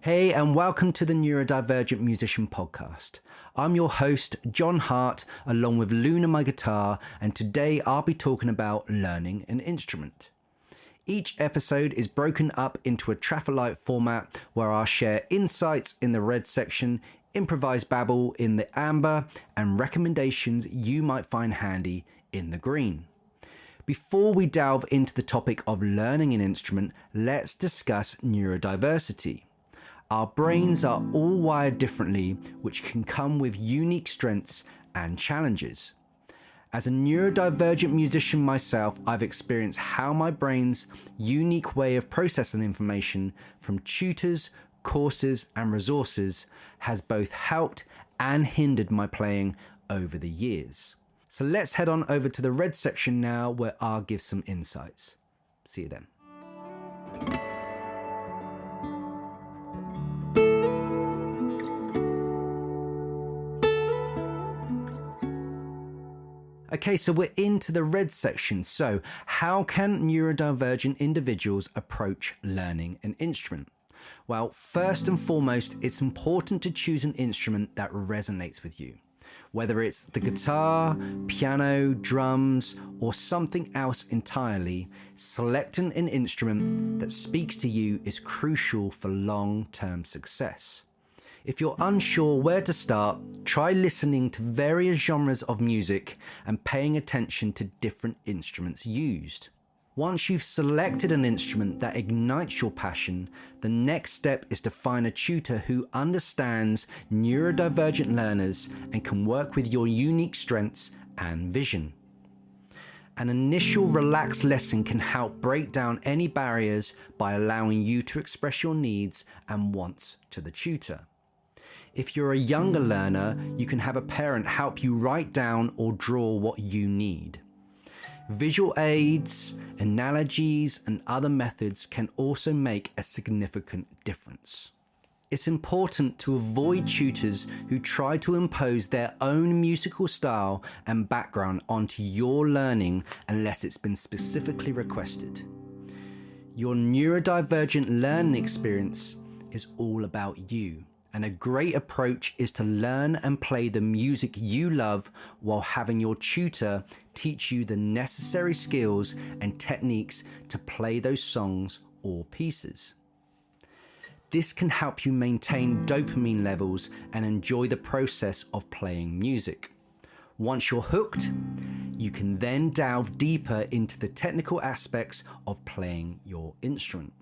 Hey, and welcome to the Neurodivergent Musician podcast. I'm your host, Jon Hart, along with Luna, my guitar, and today I'll be talking about learning an instrument. Each episode is broken up into a traffic-light format where I'll share insights in the red section, improvised babble in the amber, and recommendations you might find handy in the green. Before we delve into the topic of learning an instrument, let's discuss neurodiversity. Our brains are all wired differently, which can come with unique strengths and challenges. As a neurodivergent musician myself, I've experienced how my brain's unique way of processing information from tutors, courses, and resources has both helped and hindered my playing over the years. So let's head on over to the red section now, where I'll give some insights. See you then. Okay, so we're into the red section. So how can neurodivergent individuals approach learning an instrument? Well, first and foremost, it's important to choose an instrument that resonates with you. Whether it's the guitar, piano, drums, or something else entirely, selecting an instrument that speaks to you is crucial for long-term success. If you're unsure where to start, try listening to various genres of music and paying attention to different instruments used. Once you've selected an instrument that ignites your passion, the next step is to find a tutor who understands neurodivergent learners and can work with your unique strengths and vision. An initial relaxed lesson can help break down any barriers by allowing you to express your needs and wants to the tutor. If you're a younger learner, you can have a parent help you write down or draw what you need. Visual aids, analogies, and other methods can also make a significant difference. It's important to avoid tutors who try to impose their own musical style and background onto your learning unless it's been specifically requested. Your neurodivergent learning experience is all about you. And a great approach is to learn and play the music you love while having your tutor teach you the necessary skills and techniques to play those songs or pieces. This can help you maintain dopamine levels and enjoy the process of playing music. Once you're hooked, you can then delve deeper into the technical aspects of playing your instrument.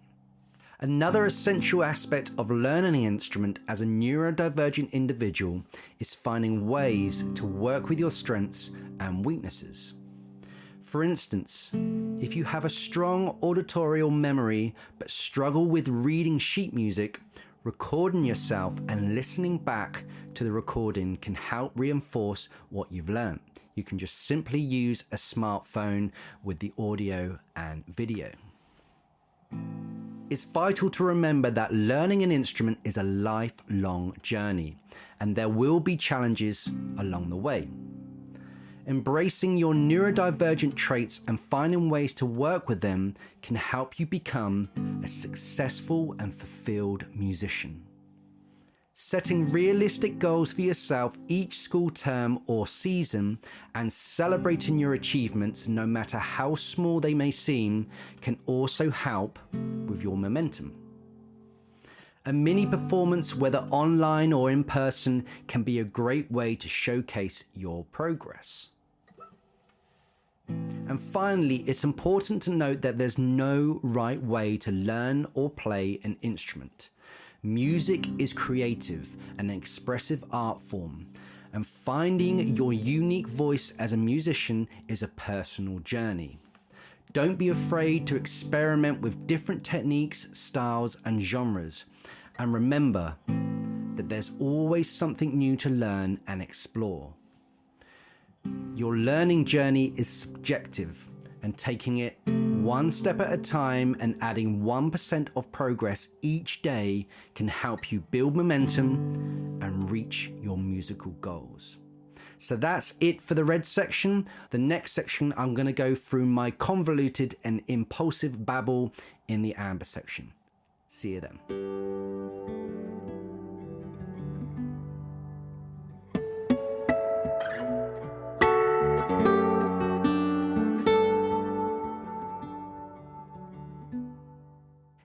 Another essential aspect of learning an instrument as a neurodivergent individual is finding ways to work with your strengths and weaknesses. For instance, if you have a strong auditorial memory but struggle with reading sheet music, recording yourself and listening back to the recording can help reinforce what you've learned. You can just simply use a smartphone with the audio and video. It's vital to remember that learning an instrument is a lifelong journey, and there will be challenges along the way. Embracing your neurodivergent traits and finding ways to work with them can help you become a successful and fulfilled musician. Setting realistic goals for yourself each school term or season and celebrating your achievements, no matter how small they may seem, can also help with your momentum. A mini performance, whether online or in person, can be a great way to showcase your progress. And finally, it's important to note that there's no right way to learn or play an instrument. Music is creative and an expressive art form, and finding your unique voice as a musician is a personal journey. Don't be afraid to experiment with different techniques, styles, and genres, and remember that there's always something new to learn and explore. Your learning journey is subjective, and taking it one step at a time and adding 1% of progress each day can help you build momentum and reach your musical goals. So that's it for the red section. The next section, I'm going to go through my convoluted and impulsive babble in the amber section. See you then.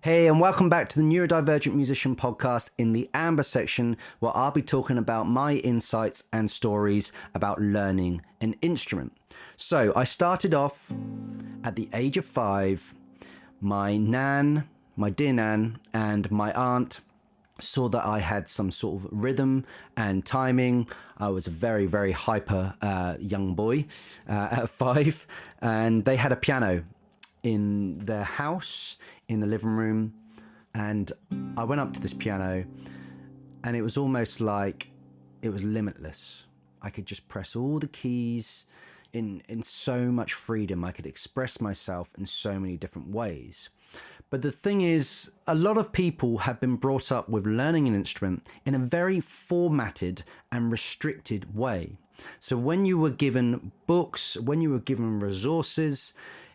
Hey, and welcome back to the Neurodivergent Musician podcast in the Amber section, where I'll be talking about my insights and stories about learning an instrument. So I started off at the age of 5. My dear nan, and my aunt saw that I had some sort of rhythm and timing. I was a very, very hyper young boy at 5, and they had a piano in their house, in the living room, and I went up to this piano, and it was almost like it was limitless. I could just press all the keys in so much freedom. I could express myself in so many different ways. But the thing is, a lot of people have been brought up with learning an instrument in a very formatted and restricted way. So when you were given books, when you were given resources,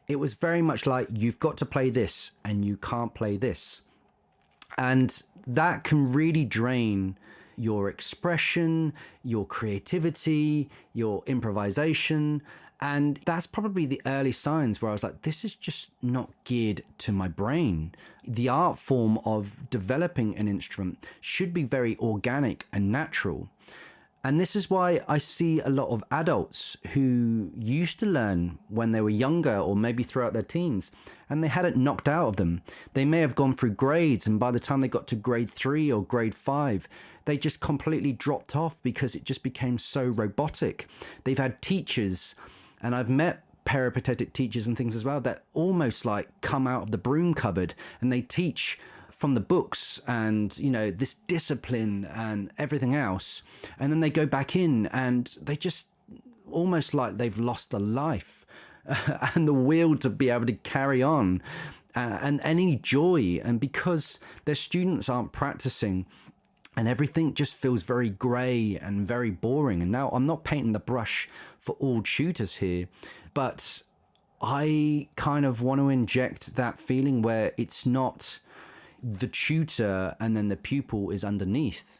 it was very much like, you've got to play this and you can't play this. And that can really drain your expression, your creativity, your improvisation. And that's probably the early signs where I was like, this is just not geared to my brain. The art form of developing an instrument should be very organic and natural. And this is why I see a lot of adults who used to learn when they were younger, or maybe throughout their teens, and they had it knocked out of them. They may have gone through grades, and by the time they got to grade 3 or grade 5, they just completely dropped off because it just became so robotic. They've had teachers, and I've met peripatetic teachers and things as well, that almost like come out of the broom cupboard and they teach from the books and, you know, this discipline and everything else. And then they go back in and they just almost like they've lost the life and the will to be able to carry on and any joy. And because their students aren't practicing, and everything just feels very grey and very boring. And now I'm not painting the brush for all tutors here, but I kind of want to inject that feeling where it's not the tutor and then the pupil is underneath.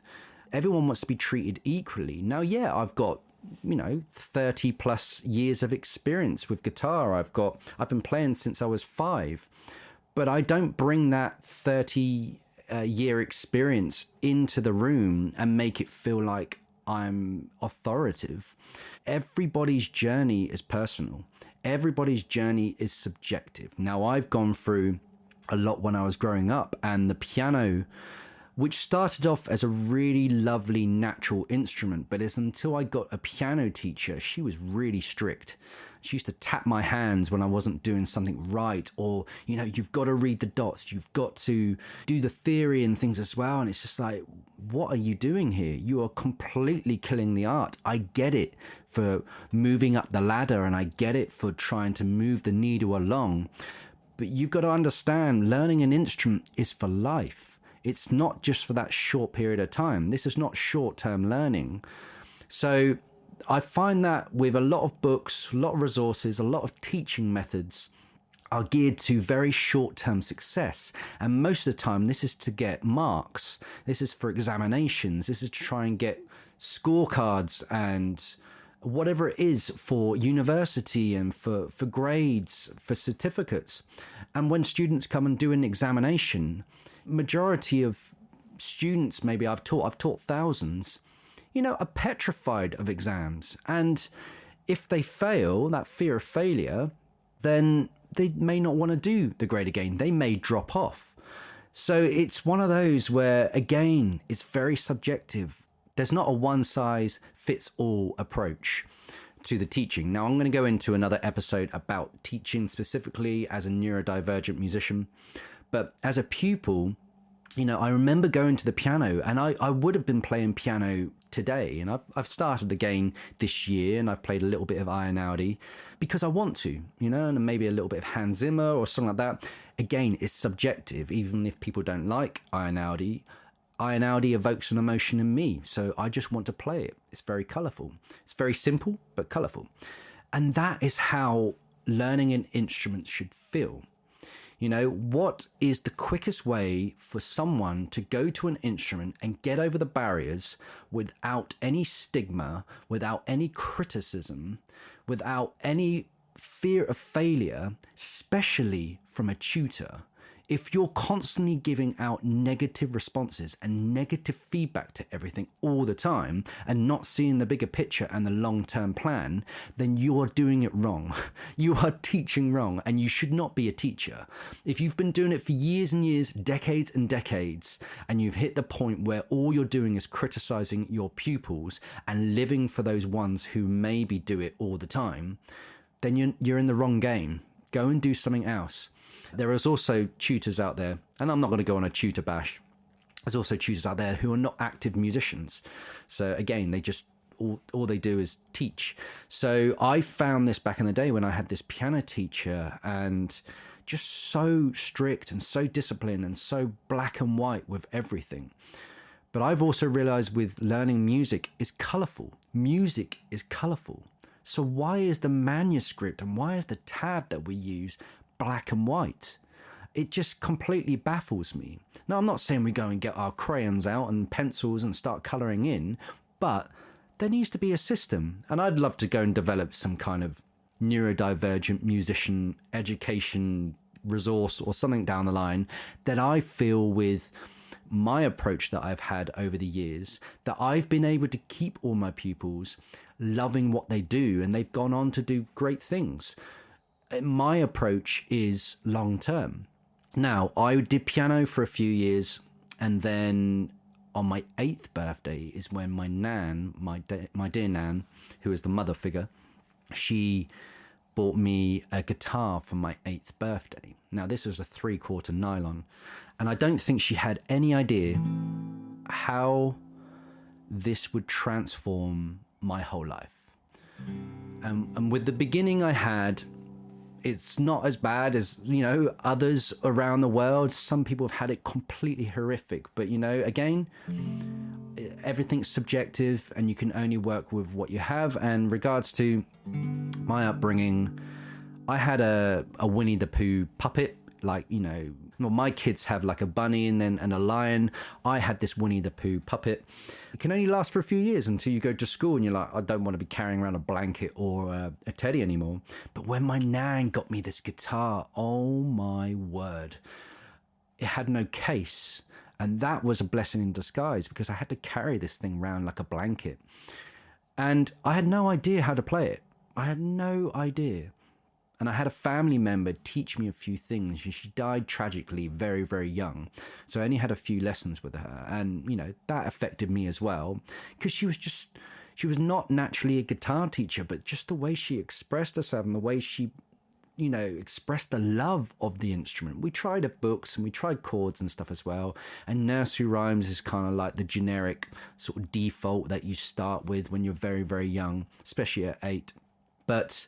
Everyone wants to be treated equally. Now, yeah, I've got, 30 plus years of experience with guitar. I've been playing since I was 5, but I don't bring that 30 year experience into the room and make it feel like I'm authoritative. Everybody's journey is personal. Everybody's journey is subjective. Now, I've gone through a lot when I was growing up, and the piano, which started off as a really lovely natural instrument, but it's until I got a piano teacher, she was really strict. She used to tap my hands when I wasn't doing something right, or, you've got to read the dots, you've got to do the theory and things as well. And it's just like, what are you doing here? You are completely killing the art. I get it for moving up the ladder, and I get it for trying to move the needle along. But you've got to understand, learning an instrument is for life. It's not just for that short period of time. This is not short-term learning. So I find that with a lot of books, a lot of resources, a lot of teaching methods are geared to very short-term success. And most of the time, this is to get marks. This is for examinations. This is to try and get scorecards and whatever it is for university and for grades, for certificates. And when students come and do an examination, majority of students, maybe I've taught thousands, are petrified of exams. And if they fail, that fear of failure, then they may not want to do the grade again. They may drop off. So it's one of those where, again, it's very subjective. There's not a one-size-fits-all approach to the teaching. Now, I'm going to go into another episode about teaching specifically as a neurodivergent musician. But as a pupil, I remember going to the piano, and I would have been playing piano today. And I've started again this year, and I've played a little bit of Einaudi because I want to, and maybe a little bit of Hans Zimmer or something like that. Again, it's subjective. Even if people don't like Einaudi evokes an emotion in me, so I just want to play it. It's very colourful. It's very simple, but colourful. And that is how learning an instrument should feel. You know, what is the quickest way for someone to go to an instrument and get over the barriers without any stigma, without any criticism, without any fear of failure, especially from a tutor? If you're constantly giving out negative responses and negative feedback to everything all the time and not seeing the bigger picture and the long-term plan, then you are doing it wrong. You are teaching wrong, and you should not be a teacher. If you've been doing it for years and years, decades and decades, and you've hit the point where all you're doing is criticizing your pupils and living for those ones who maybe do it all the time, then you're in the wrong game. Go and do something else. There is also tutors out there, and I'm not going to go on a tutor bash. There's also tutors out there who are not active musicians. So again, they just, all they do is teach. So I found this back in the day when I had this piano teacher, and just so strict and so disciplined and so black and white with everything. But I've also realized with learning music is colorful. Music is colorful. So why is the manuscript and why is the tab that we use black and white? It just completely baffles me. Now, I'm not saying we go and get our crayons out and pencils and start colouring in, but there needs to be a system. And I'd love to go and develop some kind of neurodivergent musician education resource or something down the line that I feel with my approach that I've had over the years, that I've been able to keep all my pupils loving what they do, and they've gone on to do great things. My approach is long term. Now, I did piano for a few years, and then on my 8th birthday is when my nan, my dear nan, who is the mother figure, she bought me a guitar for my 8th birthday. Now, this was a 3/4 nylon, and I don't think she had any idea how this would transform my whole life. And with the beginning I had, it's not as bad as, you know, others around the world. Some people have had it completely horrific. But, you know, again, everything's subjective and you can only work with what you have. And regards to my upbringing, I had a Winnie the Pooh puppet, like, you know, well, my kids have like a bunny and a lion. I had this Winnie the Pooh puppet. It can only last for a few years until you go to school and you're like, I don't want to be carrying around a blanket or a teddy anymore. But when my nan got me this guitar, oh my word, it had no case. And that was a blessing in disguise, because I had to carry this thing around like a blanket. And I had no idea how to play it. I had no idea. And I had a family member teach me a few things. She died tragically very, very young. So I only had a few lessons with her. And, you know, that affected me as well, because she was not naturally a guitar teacher, but just the way she expressed herself and the way she, you know, expressed the love of the instrument. We tried books and we tried chords and stuff as well. And nursery rhymes is kind of like the generic sort of default that you start with when you're very, very young, especially at 8. But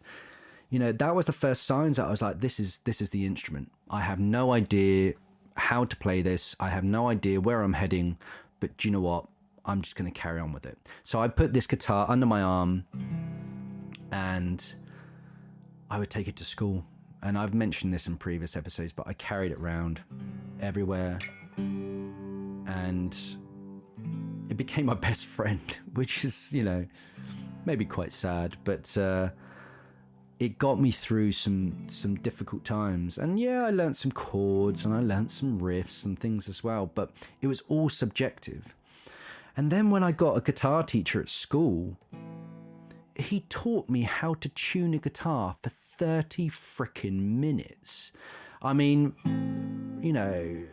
you know, that was the first signs that I was like, this is the instrument. I have no idea how to play this. I have no idea where I'm heading, but do you know what? I'm just going to carry on with it. So I put this guitar under my arm and I would take it to school. And I've mentioned this in previous episodes, but I carried it around everywhere and it became my best friend, which is, you know, maybe quite sad, but it got me through some difficult times. And yeah, I learned some chords and I learned some riffs and things as well, but it was all subjective. And then when I got a guitar teacher at school, he taught me how to tune a guitar for 30 freaking minutes. I mean, you know,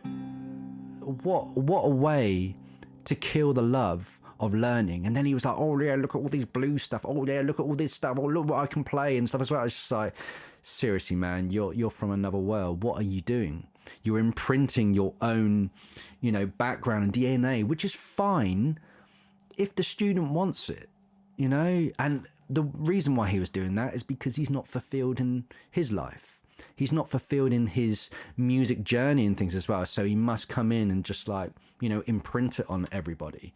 what a way to kill the love of learning. And then he was like, oh yeah, look at all these blues stuff, oh yeah, look at all this stuff, oh look what I can play and stuff as well. It's just like, seriously man, you're from another world. What are you doing? You're imprinting your own, you know, background and DNA, which is fine if the student wants it, you know. And the reason why he was doing that is because he's not fulfilled in his life. He's not fulfilled in his music journey and things as well. So he must come in and just like, you know, imprint it on everybody.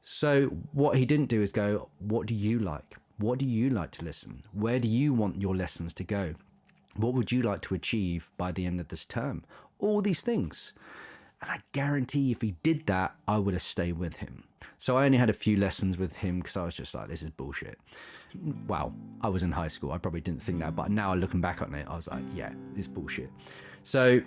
So what he didn't do is go, what do you like? What do you like to listen? Where do you want your lessons to go? What would you like to achieve by the end of this term? All these things. And I guarantee if he did that, I would have stayed with him. So I only had a few lessons with him because I was just like, this is bullshit. Well, I was in high school. I probably didn't think that. But now looking back on it, I was like, yeah, it's bullshit. So,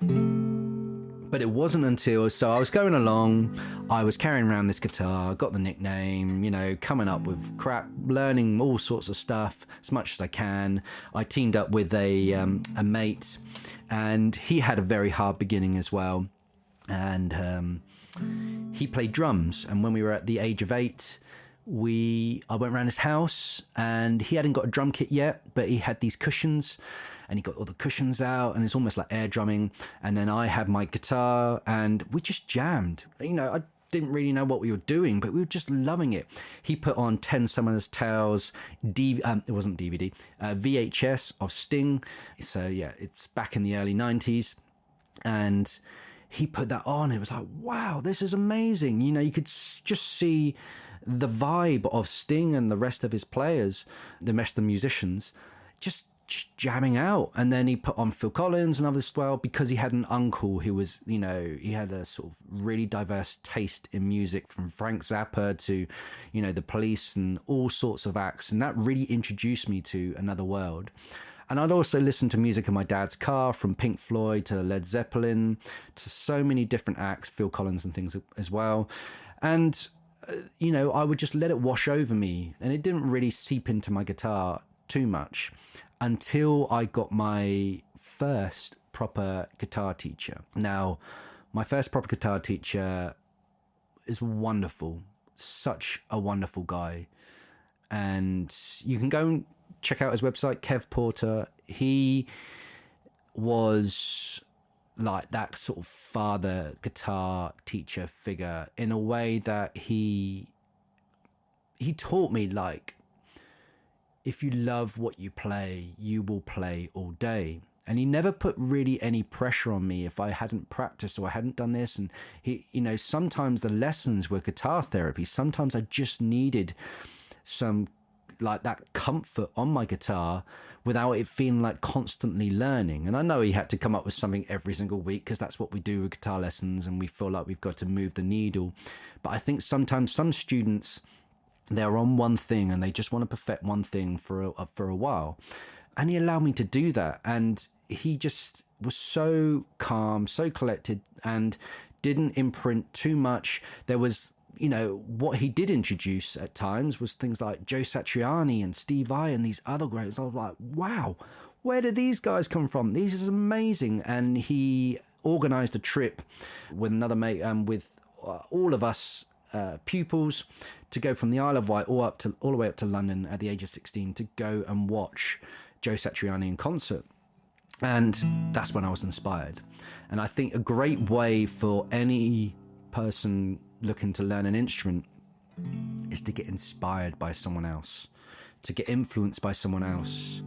but it wasn't until, so I was going along, I was carrying around this guitar, got the nickname, you know, coming up with crap, learning all sorts of stuff as much as I can. I teamed up with a mate, and he had a very hard beginning as well. And he played drums, and when we were at the age of 8, I went around his house, and he hadn't got a drum kit yet, but he had these cushions, and he got all the cushions out, and it's almost like air drumming. And then I had my guitar, and we just jammed. You know, I didn't really know what we were doing, but we were just loving it. He put on 10 Summoner's Tales, it wasn't DVD, VHS of Sting. So yeah, it's back in the early 90s, and he put that on. It was like, wow, this is amazing. You know, you could just see the vibe of Sting and the rest of his players, the rest of the musicians, just jamming out. And then he put on Phil Collins and others as well, because he had an uncle who was, you know, he had a sort of really diverse taste in music, from Frank Zappa to, you know, the Police and all sorts of acts. And that really introduced me to another world. And I'd also listen to music in my dad's car, from Pink Floyd to Led Zeppelin to so many different acts, Phil Collins and things as well. And, you know, I would just let it wash over me, and it didn't really seep into my guitar too much until I got my first proper guitar teacher. Now, my first proper guitar teacher is wonderful, such a wonderful guy. And you can go and check out his website, Kev Porter. He was like that sort of father guitar teacher figure, in a way that he taught me, like, if you love what you play, you will play all day. And he never put really any pressure on me if I hadn't practiced or I hadn't done this. And he, you know, sometimes the lessons were guitar therapy. Sometimes I just needed some, like, that comfort on my guitar without it feeling like constantly learning. And I know he had to come up with something every single week, because that's what we do with guitar lessons, and we feel like we've got to move the needle. But I think sometimes some students, they're on one thing and they just want to perfect one thing for a while. And he allowed me to do that. And he just was so calm, so collected, and didn't imprint too much. There was, you know, what he did introduce at times was things like Joe Satriani and Steve Vai and these other greats. I was like, wow, where did these guys come from? This is amazing. And he organized a trip with another mate, with all of us pupils, to go from the Isle of Wight all the way up to London at the age of 16 to go and watch Joe Satriani in concert. And that's when I was inspired. And I think a great way for any person looking to learn an instrument is to get inspired by someone else, to get influenced by someone else,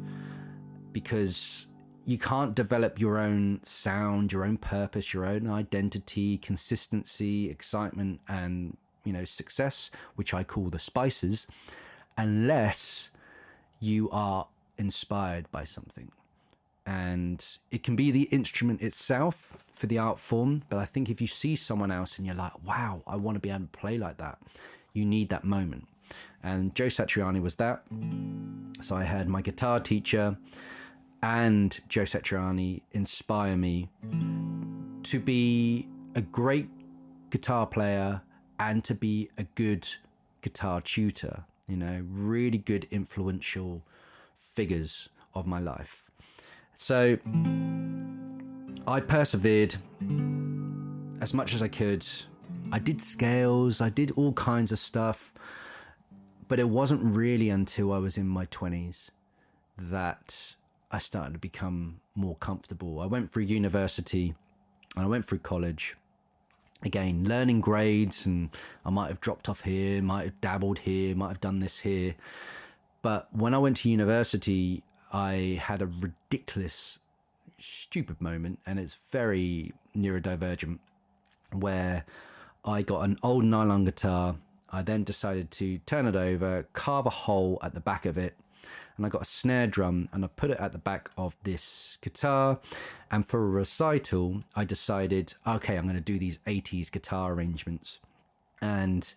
because you can't develop your own sound, your own purpose, your own identity, consistency, excitement, and, you know, success, which I call the spices, unless you are inspired by something. And it can be the instrument itself for the art form, but I think if you see someone else and you're like, wow, I want to be able to play like that, you need that moment. And Joe Satriani was that. So I had my guitar teacher and Joe Satriani inspire me to be a great guitar player and to be a good guitar tutor, you know, really good influential figures of my life. So I persevered as much as I could. I did scales, I did all kinds of stuff, but it wasn't really until I was in my 20s that I started to become more comfortable. I went through university and I went through college. Again, learning grades, and I might have dropped off here, might have dabbled here, might have done this here. But when I went to university, I had a ridiculous, stupid moment, and it's very neurodivergent, where I got an old nylon guitar. I then decided to turn it over, carve a hole at the back of it, and I got a snare drum and I put it at the back of this guitar. And for a recital, I decided, okay, I'm going to do these 80s guitar arrangements. And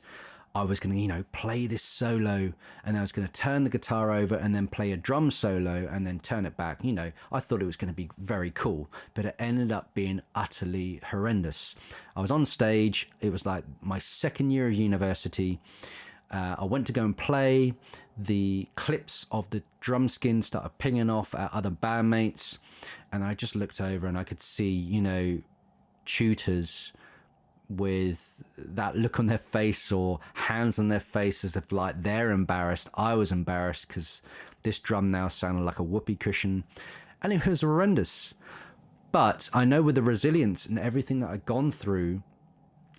I was going to, play this solo, and I was going to turn the guitar over and then play a drum solo and then turn it back. I thought it was going to be very cool, but it ended up being utterly horrendous. I was on stage. It was like my second year of university. I went to go and play. The clips of the drum skin started pinging off at other bandmates, and I just looked over and I could see, tutors with that look on their face or hands on their face as if like they're embarrassed. I was embarrassed because this drum now sounded like a whoopee cushion, and it was horrendous. But I know with the resilience and everything that I'd gone through,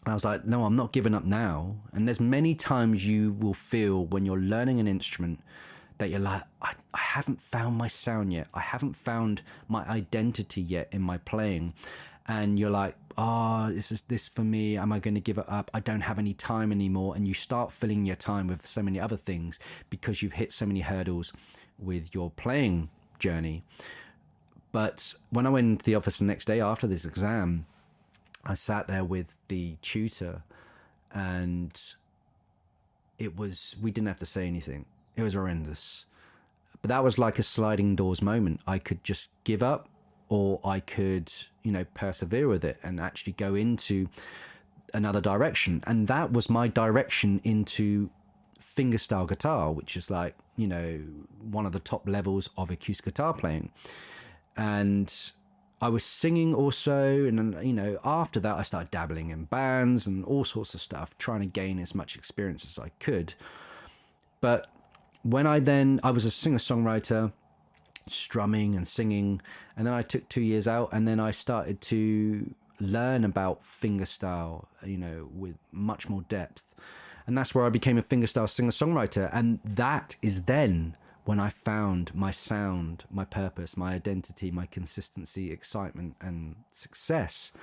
I was like, no, I'm not giving up now. And there's many times you will feel when you're learning an instrument that you're like, I haven't found my sound yet. I haven't found my identity yet in my playing. And you're like, oh, is this for me? Am I going to give it up? I don't have any time anymore. And you start filling your time with so many other things because you've hit so many hurdles with your playing journey. But when I went into the office the next day after this exam, I sat there with the tutor, and we didn't have to say anything. It was horrendous. But that was like a sliding doors moment. I could just give up, or I could, persevere with it and actually go into another direction. And that was my direction into fingerstyle guitar, which is like, one of the top levels of acoustic guitar playing. And I was singing also. And then, after that, I started dabbling in bands and all sorts of stuff, trying to gain as much experience as I could. But when I was a singer-songwriter, strumming and singing, and then I took 2 years out, and then I started to learn about fingerstyle, with much more depth. And that's where I became a fingerstyle singer-songwriter. And that is then when I found my sound, my purpose, my identity, my consistency, excitement, and success.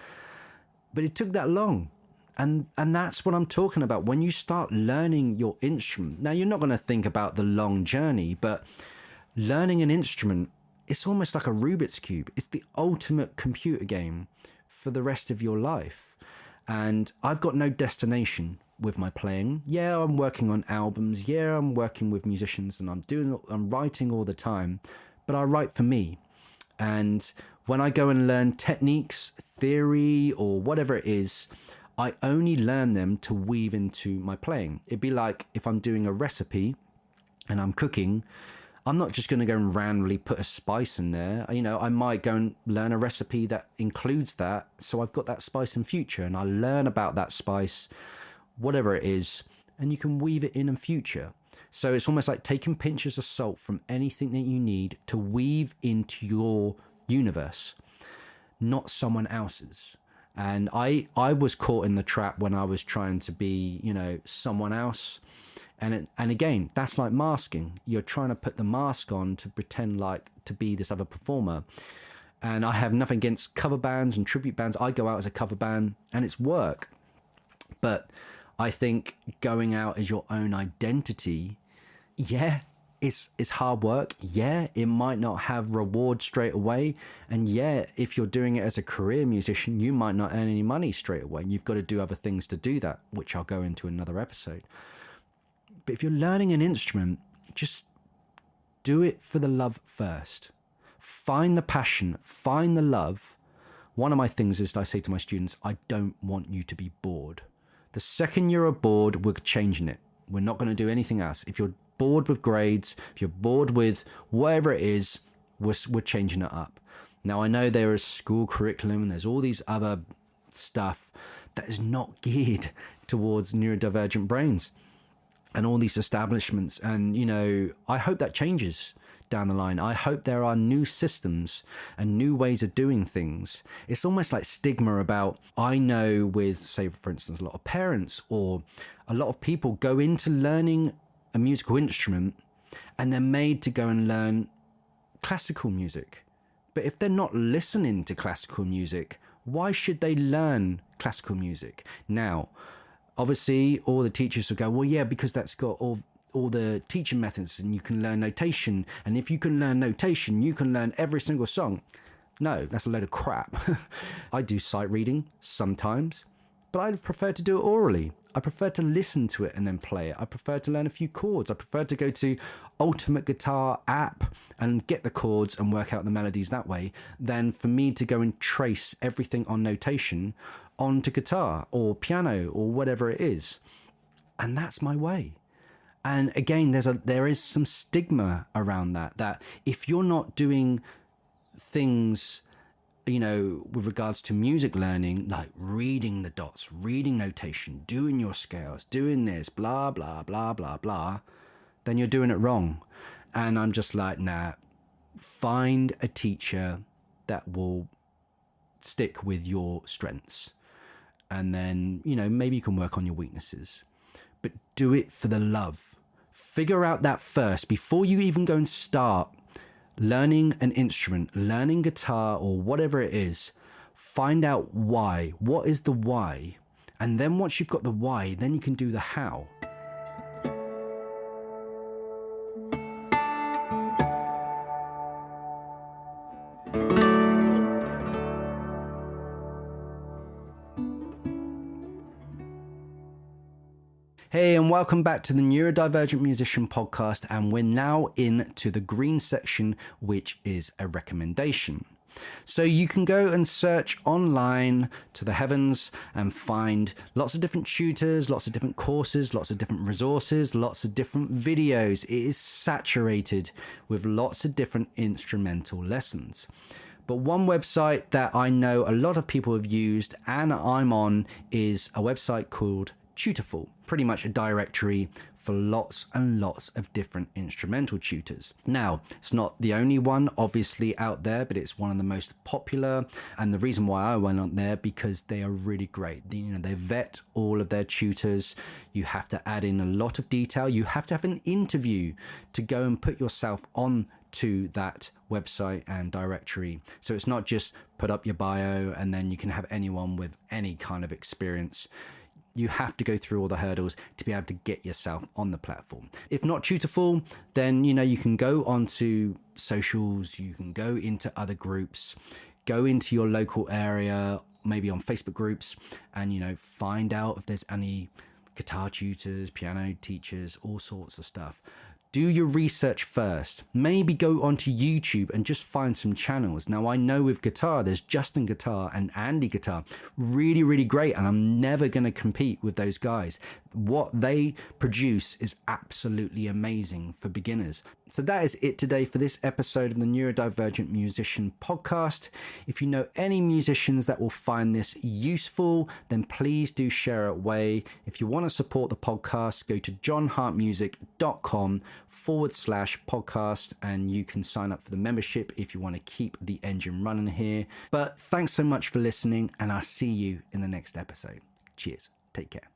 But it took that long. And that's what I'm talking about. When you start learning your instrument, now you're not going to think about the long journey, but learning an instrument, it's almost like a Rubik's Cube. It's the ultimate computer game for the rest of your life. And I've got no destination with my playing. Yeah, I'm working on albums. Yeah, I'm working with musicians, and I'm writing all the time, but I write for me. And when I go and learn techniques, theory, or whatever it is, I only learn them to weave into my playing. It'd be like if I'm doing a recipe and I'm cooking, I'm not just going to go and randomly put a spice in there. I might go and learn a recipe that includes that, so I've got that spice in future, and I learn about that spice, whatever it is, and you can weave it in future. So it's almost like taking pinches of salt from anything that you need to weave into your universe, not someone else's. And I was caught in the trap when I was trying to be, someone else. And again, that's like masking. You're trying to put the mask on to pretend like to be this other performer. And I have nothing against cover bands and tribute bands. I go out as a cover band and it's work. But I think going out as your own identity, yeah, it's hard work. Yeah, it might not have reward straight away. And yeah, if you're doing it as a career musician, you might not earn any money straight away. And you've got to do other things to do that, which I'll go into another episode. But if you're learning an instrument, just do it for the love first. Find the passion, find the love. One of my things is I say to my students, I don't want you to be bored. The second you're bored, we're changing it. We're not going to do anything else. If you're bored with grades, if you're bored with whatever it is, we're changing it up. Now, I know there is school curriculum and there's all these other stuff that is not geared towards neurodivergent brains and all these establishments. And, I hope that changes down the line. I hope there are new systems and new ways of doing things. It's almost like stigma about, I know with, say, for instance, a lot of parents or a lot of people go into learning a musical instrument and they're made to go and learn classical music. But if they're not listening to classical music, why should they learn classical music? Now, obviously, all the teachers will go, well, yeah, because that's got all all the teaching methods and you can learn notation. And if you can learn notation, you can learn every single song. No, that's a load of crap. I do sight reading sometimes, but I prefer to do it orally. I prefer to listen to it and then play it. I prefer to learn a few chords. I prefer to go to Ultimate Guitar app and get the chords and work out the melodies that way than for me to go and trace everything on notation onto guitar or piano or whatever it is. And that's my way. And again, there is some stigma around that if you're not doing things, with regards to music learning, like reading the dots, reading notation, doing your scales, doing this, blah, blah, blah, blah, blah, then you're doing it wrong. And I'm just like, nah, find a teacher that will stick with your strengths. And then, maybe you can work on your weaknesses. But do it for the love. Figure out that first before you even go and start learning an instrument, learning guitar or whatever it is. Find out why. What is the why? And then once you've got the why, then you can do the how. Hey, and welcome back to the Neurodivergent Musician podcast, and we're now into the green section, which is a recommendation. So you can go and search online to the heavens and find lots of different tutors, lots of different courses, lots of different resources, lots of different videos. It is saturated with lots of different instrumental lessons. But one website that I know a lot of people have used and I'm on is a website called Tutorful, pretty much a directory for lots and lots of different instrumental tutors. Now, it's not the only one obviously out there, but it's one of the most popular. And the reason why I went on there, because they are really great. They vet all of their tutors. You have to add in a lot of detail. You have to have an interview to go and put yourself on to that website and directory. So it's not just put up your bio and then you can have anyone with any kind of experience. You have to go through all the hurdles to be able to get yourself on the platform. If not Tutorful, then you can go onto socials, you can go into other groups, go into your local area, maybe on Facebook groups, and find out if there's any guitar tutors, piano teachers, all sorts of stuff. Do your research first. Maybe go onto YouTube and just find some channels. Now, I know with guitar, there's Justin Guitar and Andy Guitar. Really, really great. And I'm never going to compete with those guys. What they produce is absolutely amazing for beginners. So that is it today for this episode of the Neurodivergent Musician podcast. If you know any musicians that will find this useful, then please do share it away. If you want to support the podcast, go to jonhartmusic.com/podcast and you can sign up for the membership if you want to keep the engine running here. But thanks so much for listening, and I'll see you in the next episode. Cheers. Take care.